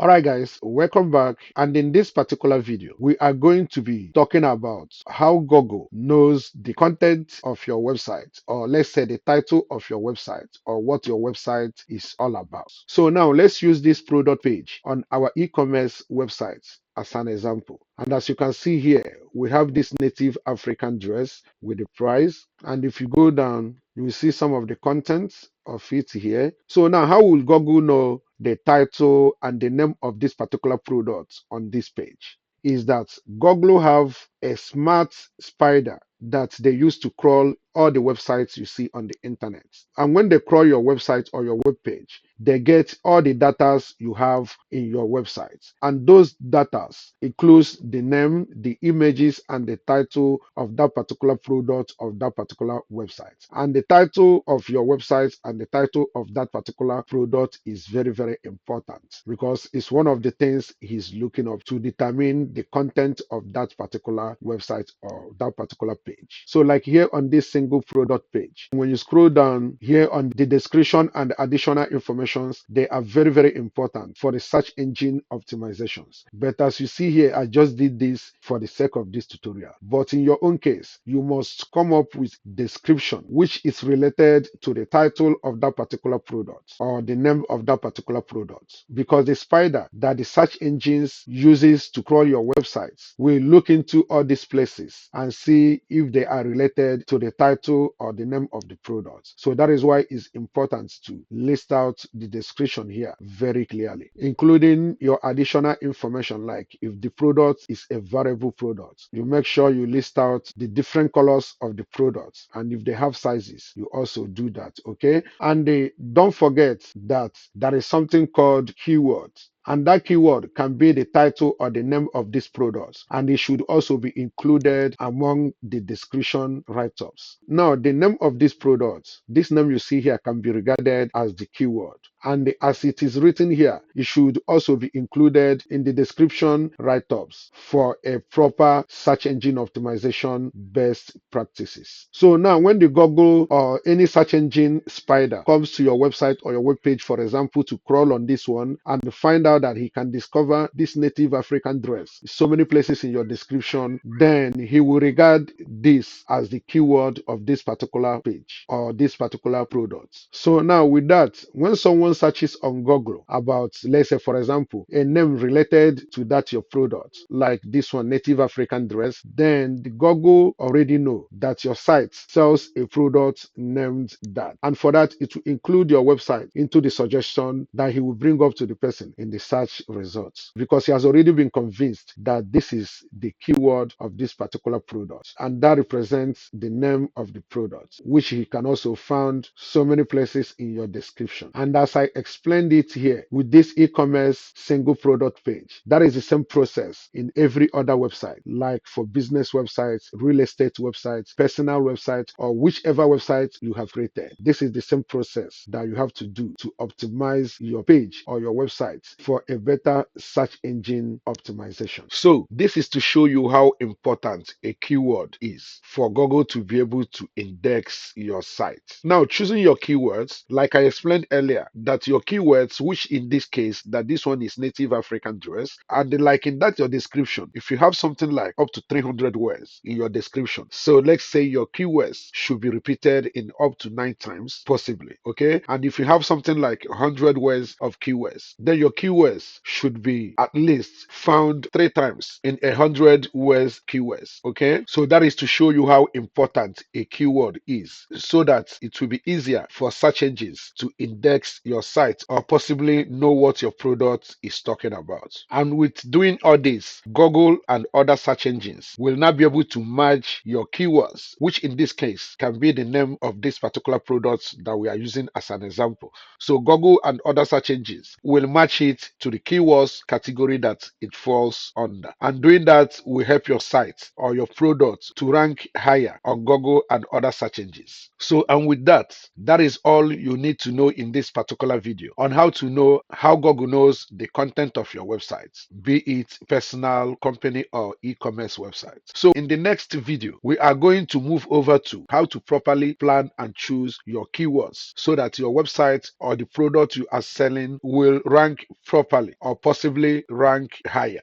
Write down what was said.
Alright guys, welcome back, and in this particular video we are going to be talking about how Google knows the content of your website, or let's say the title of your website, or what your website is all about. So now let's use this product page on our e-commerce website as an example. And as you can see here, we have this native African dress with the price, and if you go down you will see some of the contents of it here. So now how will Google know the title and the name of this particular product on this page? Is that Google have a smart spider that they use to crawl all the websites you see on the internet. And when they crawl your website or your web page, they get all the data you have in your website. And those data includes the name, the images, and the title of that particular product of that particular website. And the title of your website and the title of that particular product is very, very important because it's one of the things he's looking up to determine the content of that particular website or that particular page. So like here on this single product page, when you scroll down here on the description and the additional informations, they are very, very important for the search engine optimizations. But as you see here, I just did this for the sake of this tutorial. But in your own case, you must come up with description which is related to the title of that particular product or the name of that particular product, because the spider that the search engines uses to crawl your websites will look into all these places and see if they are related to the title or the name of the product. So that is why it's important to list out the description here very clearly, including your additional information like if the product is a variable product, you make sure you list out the different colors of the products, and if they have sizes, you also do that. Okay, and don't forget that there is something called keywords. And that keyword can be the title or the name of this product, and it should also be included among the description write-ups. Now, the name of this product, this name you see here, can be regarded as the keyword. And as it is written here, it should also be included in the description write-ups for a proper search engine optimization best practices. So now when the Google or any search engine spider comes to your website or your web page, for example, to crawl on this one and find out that he can discover this native African dress, so many places in your description, then he will regard this as the keyword of this particular page or this particular product. So now with that, when someone searches on Google about, let's say for example, a name related to that your product, like this one, native African dress, then the Google already know that your site sells a product named that. And for that, it will include your website into the suggestion that he will bring up to the person in the search results, because he has already been convinced that this is the keyword of this particular product, and that represents the name of the product, which he can also find so many places in your description. And as I explained it here with this e-commerce single product page, that is the same process in every other website, like for business websites, real estate websites, personal websites, or whichever website you have created. This is the same process that you have to do to optimize your page or your website for a better search engine optimization. So this is to show you how important a keyword is for Google to be able to index your site. Now, choosing your keywords, like I explained earlier, that your keywords, which in this case, that this one is native African dress, and like in that your description, if you have something like up to 300 words in your description, so let's say your keywords should be repeated in up to 9 times possibly, okay? And if you have something like 100 words of keywords, then your keywords should be at least found 3 times in 100 words keywords, okay? So that is to show you how important a keyword is, so that it will be easier for search engines to index your site or possibly know what your product is talking about. And with doing all this, Google and other search engines will now be able to merge your keywords, which in this case can be the name of this particular product that we are using as an example. So Google and other search engines will match it to the keywords category that it falls under. And doing that will help your site or your product to rank higher on Google and other search engines. So, and with that, that is all you need to know in this particular particular video on how to know how Google knows the content of your website, be it personal, company, or e-commerce website. So in the next video, we are going to move over to how to properly plan and choose your keywords so that your website or the product you are selling will rank properly or possibly rank higher.